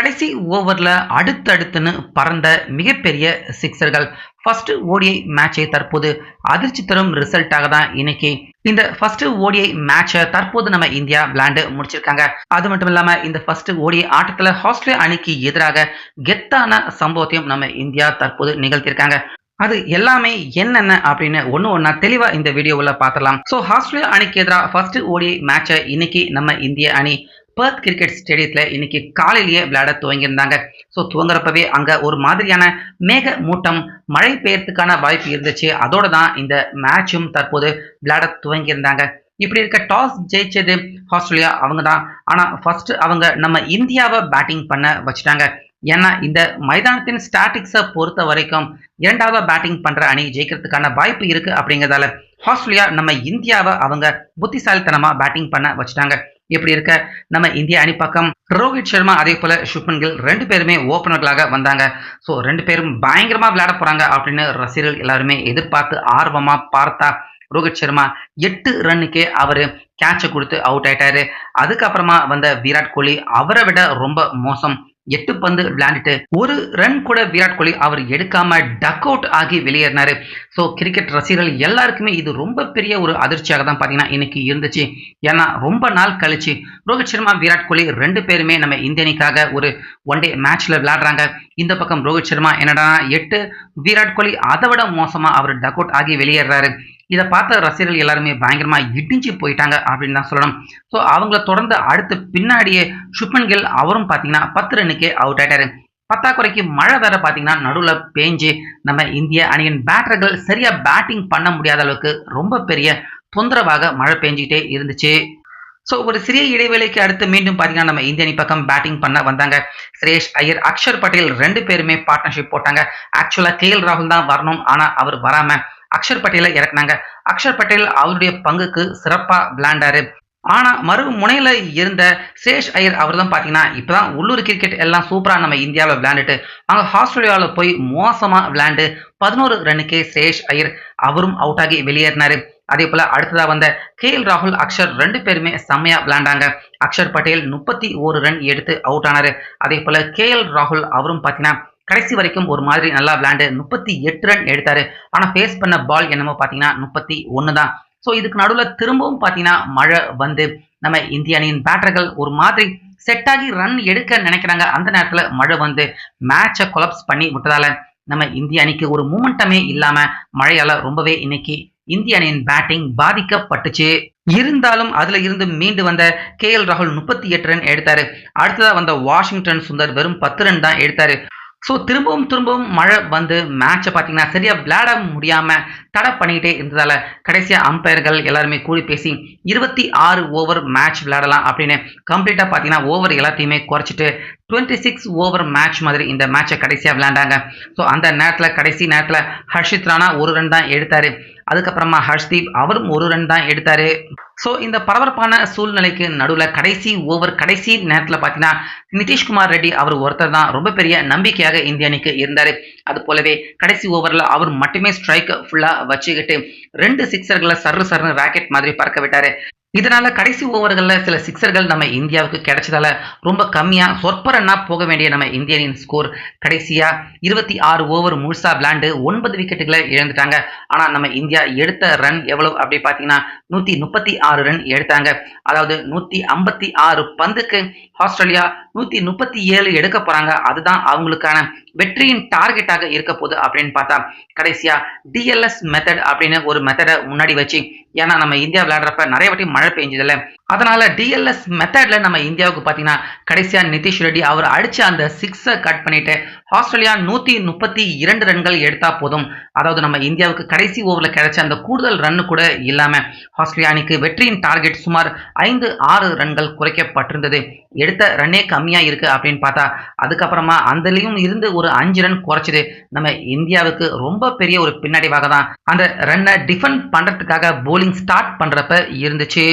கடைசி ஓவர்ல அடுத்தடுத்துன்னு பறந்த மிகப்பெரிய சிக்ஸர்கள். ஃபர்ஸ்ட் ஓடிஐ மேட்சை தற்போது அதிர்ச்சி தரும் ரிசல்ட்டாக தான் இன்னைக்கு இந்த ஃபர்ஸ்ட் ஓடிஐ மேட்சை தற்போது நம்ம இந்தியா விளையாண்டு முடிச்சிருக்காங்க. அது மட்டும் இல்லாம இந்த ஃபர்ஸ்ட் ஓடிஐ ஆட்டத்துல ஆஸ்திரேலியா அணிக்கு எதிராக கெத்தான சம்பவத்தையும் நம்ம இந்தியா தற்போது நிகழ்த்தியிருக்காங்க. அது எல்லாமே என்னென்ன அப்படின்னு ஒண்ணா தெளிவா இந்த வீடியோவில் பார்த்துடலாம். ஸோ ஆஸ்திரேலியா அணிக்கு எதிராக ஃபர்ஸ்ட் ஓடிஐ மேட்சை இன்னைக்கு நம்ம இந்திய அணி பெர்த் கிரிக்கெட் ஸ்டேடியத்தில் இன்னைக்கு காலையிலேயே விளையாட துவங்கியிருந்தாங்க. ஸோ துவங்குறப்பவே அங்கே ஒரு மாதிரியான மேக மூட்டம் மழை பெய்யறதுக்கான வாய்ப்பு இருந்துச்சு. அதோட தான் இந்த மேட்சும் தற்போது விளையாட துவங்கியிருந்தாங்க. இப்படி இருக்க டாஸ் ஜெயிச்சது ஆஸ்திரேலியா அவங்க தான். ஆனால் ஃபர்ஸ்ட் அவங்க நம்ம இந்தியாவை பேட்டிங் பண்ண வச்சுட்டாங்க. ஏன்னா இந்த மைதானத்தின் ஸ்டாட்டிக்ஸை பொறுத்த வரைக்கும் இரண்டாவது பேட்டிங் பண்ற அணி ஜெயிக்கிறதுக்கான வாய்ப்பு இருக்கு. அப்படிங்கிறதால ஆஸ்திரேலியா நம்ம இந்தியாவை அவங்க புத்திசாலித்தனமா பேட்டிங் பண்ண வச்சுட்டாங்க. எப்படி இருக்க நம்ம இந்திய அணி பக்கம் ரோஹித் சர்மா அதே போல சுப்மன் கில் ரெண்டு பேருமே ஓபனர்களாக வந்தாங்க. ஸோ ரெண்டு பேரும் பயங்கரமா விளையாட போறாங்க அப்படின்னு ரசிகர்கள் எல்லாருமே எதிர்பார்த்து ஆர்வமா பார்த்தா ரோஹித் சர்மா 8 ரன்னுக்கே அவரு கேட்சை கொடுத்து அவுட் ஆயிட்டாரு. அதுக்கப்புறமா வந்த விராட் கோலி அவரை விட ரொம்ப மோசம். 8 பந்து விளையாண்டுட்டு ஒரு ரன் கூட விராட் கோலி அவர் எடுக்காம டக் அவுட் ஆகி வெளியேறினாரு. ஸோ கிரிக்கெட் ரசிகர்கள் எல்லாருக்குமே இது ரொம்ப பெரிய ஒரு அதிர்ச்சியாக தான் பார்த்தீங்கன்னா இன்னைக்கு இருந்துச்சு. ஏன்னா ரொம்ப நாள் கழிச்சு ரோஹித் சர்மா விராட் கோலி ரெண்டு பேருமே நம்ம இந்திய அணிக்காக ஒரு ஒன் டே மேட்ச்ல விளையாடுறாங்க. இந்த பக்கம் ரோஹித் சர்மா என்னடா 8, விராட் கோலி அதை விட மோசமா அவர் டக் அவுட் ஆகி வெளியேறாரு. இதை பார்த்த ரசிகர்கள் எல்லாருமே பயங்கரமா இடிஞ்சு போயிட்டாங்க அப்படின்னு தான் சொல்லணும். ஸோ அவங்கள தொடர்ந்து அடுத்து பின்னாடியே சுப்மன் கில் அவரும் பார்த்தீங்கன்னா 10 ரன்னுக்கே அவுட் ஆயிட்டாரு. பத்தாக்குறைக்கு மழை வேற பார்த்தீங்கன்னா நடுவில் பேஞ்சு நம்ம இந்திய அணியின் பேட்டர்கள் சரியா பேட்டிங் பண்ண முடியாத அளவுக்கு ரொம்ப பெரிய தொந்தரவாக மழை பெஞ்சிட்டே இருந்துச்சு. ஸோ ஒரு சிறிய இடைவேளைக்கு அடுத்து மீண்டும் பார்த்தீங்கன்னா நம்ம இந்திய அணி பக்கம் பேட்டிங் பண்ண வந்தாங்க. ஸ்ரேஷ் ஐயர், அக்ஷர் பட்டேல் ரெண்டு பேருமே பார்ட்னர்ஷிப் போட்டாங்க. ஆக்சுவலா கேஎல் ராகுல் தான் வரணும், ஆனா அவர் வராம அக்ஷர் பட்டேலை இறக்குனாங்க. அக்ஷர் பட்டேல் அவருடைய பங்குக்கு சிறப்பா விளையாண்டாரு. ஆனா மறு முனையில இருந்த ஸ்ரேஷ் ஐயர் அவர் தான் பாத்தீங்கன்னா இப்பதான் உள்ளூர் கிரிக்கெட் எல்லாம் சூப்பரா நம்ம இந்தியாவில் விளையாண்டுட்டு அங்க ஆஸ்திரேலியாவில் போய் மோசமா விளையாண்டு 11 ரன்னுக்கே ஸ்ரேஷ் ஐயர் அவரும் அவுட் ஆகி வெளியேறினாரு. அதே போல அடுத்ததா வந்த கேஎல் ராகுல், அக்ஷர் ரெண்டு பேருமே செம்மையா விளையாண்டாங்க. அக்ஷர் பட்டேல் 31 ரன் எடுத்து அவுட் ஆனாரு. அதே போல கேஎல் ராகுல் அவரும் பாத்தீங்கன்னா கடைசி வரைக்கும் ஒரு மாதிரி நல்லா விளையாண்டு 38 ரன் எடுத்தாரு. ஆனா ஃபேஸ் பண்ண பால் என்னமோ பாத்தீங்கன்னா 31 தான். ஸோ இதுக்கு நடுவில் திரும்பவும் பார்த்தீங்கன்னா மழை வந்து நம்ம இந்திய அணியின் பேட்டர்கள் ஒரு மாதிரி செட் ஆகி ரன் எடுக்க நினைக்கிறாங்க. அந்த நேரத்தில் மழை வந்து மேட்சை கொலாப்ஸ் பண்ணி விட்டதால நம்ம இந்திய அணிக்கு ஒரு மூமெண்டமே இல்லாம மழையால ரொம்பவே இன்னைக்கு இந்திய அணியின் பேட்டிங் பாதிக்கப்பட்டுச்சு. இருந்தாலும் அதுல இருந்து மீண்டு வந்த கேஎல் ராகுல் 38 ரன் எடுத்தாரு. அடுத்ததா வந்த வாஷிங்டன் சுந்தர் வெறும் 10 ரன் தான் எடுத்தாரு. ஸோ திரும்பவும் மழை வந்து மேட்சை பார்த்தீங்கன்னா சரியா விளையாட முடியாம தடை பண்ணிக்கிட்டே இருந்ததால கடைசியா அம்பையர்கள் எல்லாருமே கூடி பேசி 26 ஓவர் மேட்ச் விளையாடலாம் அப்படின்னு கம்ப்ளீட்டா பார்த்தீங்கன்னா ஓவர் எல்லாத்தையுமே குறைச்சிட்டு 26 ஓவர் மேட்ச் மாதிரி இந்த மேட்சை கடைசியா விளையாண்டாங்க. ஸோ அந்த நேரத்தில் கடைசி நேரத்தில் ஹர்ஷித் ராணா 1 ரன் தான் எடுத்தாரு. அதுக்கப்புறமா ஹர்ஷ்தீப் அவரும் 1 ரன் தான் எடுத்தாரு. ஸோ இந்த பரபரப்பான சூழ்நிலைக்கு நடுவில் கடைசி ஓவர் கடைசி நேரத்தில் பார்த்தீங்கன்னா நிதிஷ்குமார் ரெட்டி அவர் ஒருத்தர் தான் ரொம்ப பெரிய நம்பிக்கையாக இந்திய அணிக்கு இருந்தார். அது போலவே கடைசி ஓவரில் அவர் மட்டுமே ஸ்ட்ரைக் ஃபுல்லாக வச்சுக்கிட்டு 2 சிக்ஸர்களை சர்னு ராக்கெட் மாதிரி பறக்க விட்டாரு. இதனால கடைசி ஓவர்களில் சில சிக்ஸர்கள் நம்ம இந்தியாவுக்கு கிடைச்சதால ரொம்ப கம்மியா சொற்ப ரன்னா போக வேண்டிய நம்ம இந்தியனின் ஸ்கோர் கடைசியா 26 ஓவர் முழுசா விளையாண்டு 9 விக்கெட்டுகளை இழந்துட்டாங்க. ஆனா நம்ம இந்தியா எடுத்த ரன் எவ்வளவு அப்படி பாத்தீங்கன்னா 136 ரன் எடுத்தாங்க. அதாவது 156 பந்துக்கு ஆஸ்திரேலியா 137 எடுக்க போறாங்க. அதுதான் அவங்களுக்கான வெற்றியின் டார்கெட்டாக இருக்க போகுது அப்படின்னு பார்த்தா கடைசியா டிஎல்எஸ் மெத்தட் அப்படின்னு ஒரு மெத்தடை முன்னாடி வச்சு, ஏன்னா நம்ம இந்தியா விளையாடுறப்ப நிறைய வாட்டி மழை பெஞ்சதில்ல, அதனால டிஎல்எஸ் மெத்தட்ல நம்ம இந்தியாவுக்கு பாத்தீங்கன்னா கடைசியா நிதிஷ் ரெட்டி அவர் அடிச்ச அந்த 6 கட் பண்ணிட்டு ஆஸ்திரேலியா 132 ரன்கள் எடுத்தா போதும். அதாவது நம்ம இந்தியாவுக்கு கடைசி ஓவர்ல கிடைச்ச அந்த கூடுதல் ரன் கூட இல்லாம ஆஸ்திரேலியா அணிக்கு வெற்றியின் டார்கெட் சுமார் 5-6 ரன்கள் குறைக்கப்பட்டிருந்தது. எடுத்த ரன்னே கம்மியா இருக்கு அப்படின்னு பார்த்தா அதுக்கப்புறமா அந்தலையும் இருந்து ஒரு 5 ரன் குறைச்சது நம்ம இந்தியாவுக்கு ரொம்ப பெரிய ஒரு பின்னடைவாக தான் அந்த ரன்னை டிஃபெண்ட் பண்றதுக்காக போலிங் ஸ்டார்ட் பண்றப்ப இருந்துச்சு.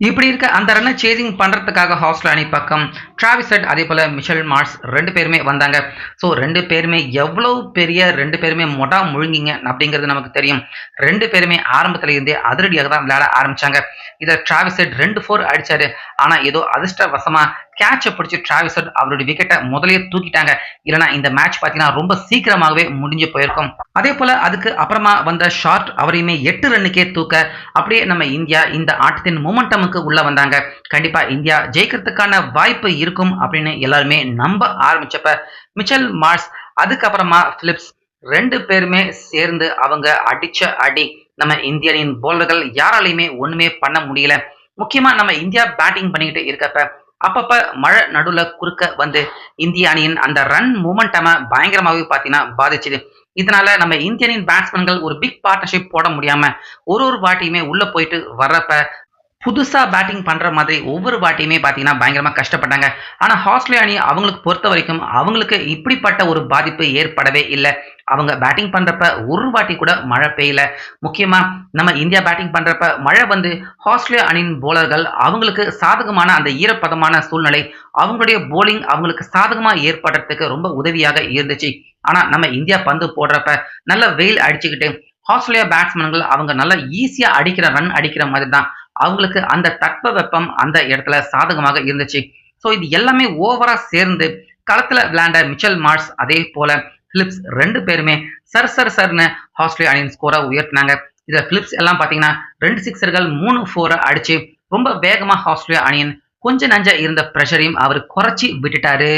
இப்படி இருக்க அந்த ரன்னை சேசிங் பண்றதுக்காக ஆஸ்திரேலியா அணி பக்கம் டிராவிஸ் ஹெட் அதே போல மிச்சல் மார்ஷ் ரெண்டு பேருமே வந்தாங்க. ஸோ ரெண்டு பேருமே எவ்வளவு பெரிய ரெண்டு பேருமே மொட்டா முழுங்கிங்க அப்படிங்கிறது நமக்கு தெரியும். ரெண்டு பேருமே ஆரம்பத்துல இருந்தே அதிரடியாக தான் விளையாட ஆரம்பிச்சாங்க. இதை டிராவிஸ் ஹெட் 2 4 அடிச்சாரு. ஆனா ஏதோ அதிர்ஷ்டவசமா கேட்ச பிடிச்சு டிராவிஸ் ஹெட் அவருடைய விக்கெட்டை முதல்லயே தூக்கிட்டாங்க. இல்லனா இந்த மேட்ச் பார்த்தீங்கன்னா ரொம்ப சீக்கிரமாகவே முடிஞ்சு போயிருக்கும். அதே போல அதுக்கு அப்புறமா வந்த ஷார்ட் அவரையுமே 8 ரன்னுக்கே தூக்க அப்படியே நம்ம இந்தியா இந்த ஆட்டத்தின் மொமெண்டமுக்கு உள்ள வந்தாங்க. கண்டிப்பா இந்தியா ஜெயிக்கிறதுக்கான வாய்ப்பு இருக்கும் அப்படின்னு எல்லாருமே நம்ப ஆரம்பிச்சப்ப மிச்சல் மார்ஸ் அதுக்கப்புறமா பிலிப்ஸ் 2 பேருமே சேர்ந்து அவங்க அடிச்ச அடி நம்ம இந்தியனின் பவுலர்கள் யாராலையுமே ஒண்ணுமே பண்ண முடியல. முக்கியமா நம்ம இந்தியா பேட்டிங் பண்ணிக்கிட்டு இருக்கப்ப அப்பப்ப மழை நடுவுல குறுக்க வந்து இந்திய அணியின் அந்த ரன் மூமெண்டம பயங்கரமாவே பாத்தீங்கன்னா பாதிச்சுது. இதனால நம்ம இந்தியனின் பேட்ஸ்மேன்கள் ஒரு பிக் பார்ட்னர்ஷிப் போட முடியாம ஒரு வாட்டியுமே உள்ள போயிட்டு வர்றப்ப புதுசா பேட்டிங் பண்ற மாதிரி ஒவ்வொரு வாட்டியுமே பார்த்தீங்கன்னா, பயங்கரமா கஷ்டப்பட்டாங்க. ஆனா, ஆஸ்திரேலியா அணி அவங்களுக்கு பொறுத்தவரைக்கும், அவங்களுக்கு இப்படிப்பட்ட ஒரு பாதிப்பு ஏற்படவே இல்ல. அவங்க பேட்டிங் பண்றப்ப ஒரு வாட்டி கூட மழை பெய்யல. முக்கியமா நம்ம இந்தியா பேட்டிங் பண்றப்ப மழை வந்து ஆஸ்திரேலியா அணியின் பவுலர்கள் அவங்களுக்கு சாதகமான அந்த ஈரப்பதமான சூழ்நிலை, அவங்களுடைய பவுலிங் அவங்களுக்கு சாதகமா ஏற்படுறதுக்கு ரொம்ப உதவியாக இருந்துச்சு. ஆனா, நம்ம இந்தியா பந்து போடுறப்ப நல்ல வெயில் அடிச்சுக்கிட்டு, ஆஸ்திரேலியா பேட்ஸ்மேன்கள் அவங்க நல்லா ஈஸியா அடிக்கிற ரன் அடிக்கிற மாதிரி தான் அவங்களுக்கு அந்த தட்பவெப்பம் அந்த இடத்துல சாதகமாக இருந்துச்சு. ஸோ இது எல்லாமே ஓவரா சேர்ந்து களத்துல விளையாண்ட மிச்சல் மார்ஸ் அதே போல பிலிப்ஸ் 2 பேருமே சர்னு ஆஸ்திரேலியா அணியின் ஸ்கோரை உயர்த்தினாங்க. இதுல பிலிப்ஸ் எல்லாம் பாத்தீங்கன்னா 2 சிக்ஸர்கள் 3 4 அடிச்சு ரொம்ப வேகமா ஆஸ்திரேலியா அணியின் கொஞ்ச நஞ்ச இருந்த பிரஷரையும் அவர் குறைச்சி விட்டுட்டாரு.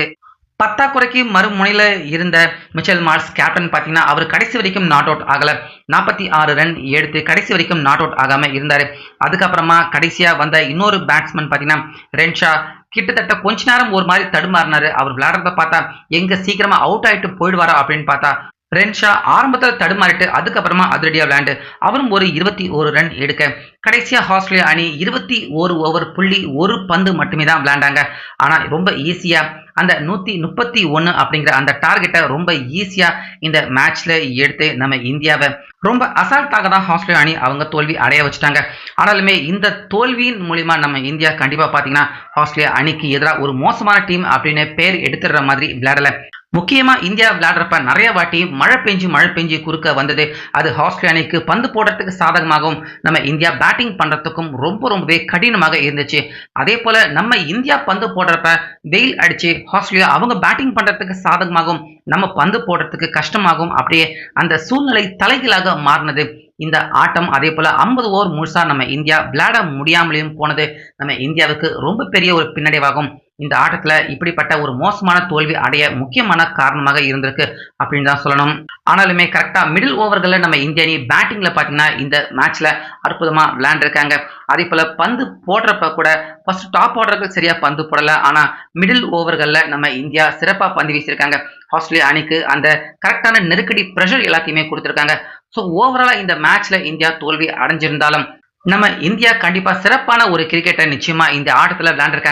பத்தாக்குறைக்கு மறுமுனையில இருந்த மிச்சல் மார்ஸ் கேப்டன் பார்த்தீங்கன்னா, அவர் கடைசி வரைக்கும் நாட் அவுட் ஆகல. 46 ரன் எடுத்து கடைசி வரைக்கும் நாட் அவுட் ஆகாம இருந்தாரு. அதுக்கப்புறமா கடைசியா வந்த இன்னொரு பேட்ஸ்மேன் பார்த்தீங்கன்னா, ரென்ஷா கிட்டத்தட்ட கொஞ்ச நேரம் ஒரு மாதிரி தடுமாறினாரு. அவர் விளையாடுறத பார்த்தா எங்க சீக்கிரமா அவுட் ஆயிட்டு போயிடுவாரா அப்படின்னு பார்த்தா ரென்ஷா ஆரம்பத்துல தடுமாறிட்டு அதுக்கப்புறமா அதிரடியா விளையாண்டு அவரும் ஒரு 21 ரன் எடுக்க கடைசியா ஆஸ்திரேலியா அணி 21 ஓவர் புள்ளி ஒரு பந்து மட்டுமே தான் விளையாண்டாங்க. ஆனா ரொம்ப ஈஸியா அந்த 131 அப்படிங்கிற அந்த டார்கெட்டை ரொம்ப ஈஸியா இந்த மேட்ச்ல எடுத்து நம்ம இந்தியாவை ரொம்ப அசால்ட்டாக தான் ஆஸ்திரேலியா அணி அவங்க தோல்வி அடைய வச்சுட்டாங்க. ஆனாலுமே இந்த தோல்வியின் மூலியமா நம்ம இந்தியா கண்டிப்பா பாத்தீங்கன்னா ஆஸ்திரேலியா அணிக்கு எதிராக ஒரு மோசமான டீம் அப்படின்னு பேர் எடுத்துடுற மாதிரி விளையாடல. முக்கியமா இந்தியா விளையாடுறப்ப நிறைய வாட்டி மழை பெஞ்சு குறுக்க வந்தது. அது ஆஸ்திரேலியா அணிக்கு பந்து போடுறதுக்கு சாதகமாகவும் நம்ம இந்தியா பேட்டிங் பண்றதுக்கும் ரொம்பவே கடினமாக இருந்துச்சு. அதே போல நம்ம இந்தியா பந்து போடுறப்ப வெயில் அடிச்சு ஆஸ்திரேலியா அவங்க பேட்டிங் பண்றதுக்கு சாதகமாகவும் நம்ம பந்து போடுறதுக்கு கஷ்டமாகவும் அப்படியே அந்த சூழ்நிலை தலைகீழாக மாறினது. இந்த ஆட்டம் அதே போல 50 ஓவர் முழுசா நம்ம இந்தியா விளையாட முடியாமலேயும் போனது நம்ம இந்தியாவுக்கு ரொம்ப பெரிய ஒரு பின்னடைவாகும். இந்த ஆட்டத்துல இப்படிப்பட்ட ஒரு மோசமான தோல்வி அடைய முக்கியமான காரணமாக இருந்திருக்கு அப்படின்னு தான் சொல்லணும். ஆனாலுமே கரெக்டா மிடில் ஓவர்கள்ல நம்ம இந்திய அணி பேட்டிங்ல பாத்தீங்கன்னா இந்த மேட்ச்ல அற்புதமா விளையாண்டுருக்காங்க. அதே போல பந்து போடுறப்ப கூட ஃபர்ஸ்ட் டாப் ஆர்டர்கள் சரியா பந்து போடல. ஆனா மிடில் ஓவர்கள்ல நம்ம இந்தியா சிறப்பா பந்து வீசியிருக்காங்க. ஆஸ்திரேலியா அணிக்கு அந்த கரெக்டான நெருக்கடி பிரஷர் எல்லாத்தையுமே கொடுத்திருக்காங்க. ஸோ ஓவராலா இந்த மேட்ச்ல இந்தியா தோல்வி அடைஞ்சிருந்தாலும் நம்ம இந்தியா கண்டிப்பா சிறப்பான ஒரு கிரிக்கெட்டை நிச்சயமா இந்த ஆட்டத்துல விளையாண்டிருக்காங்க.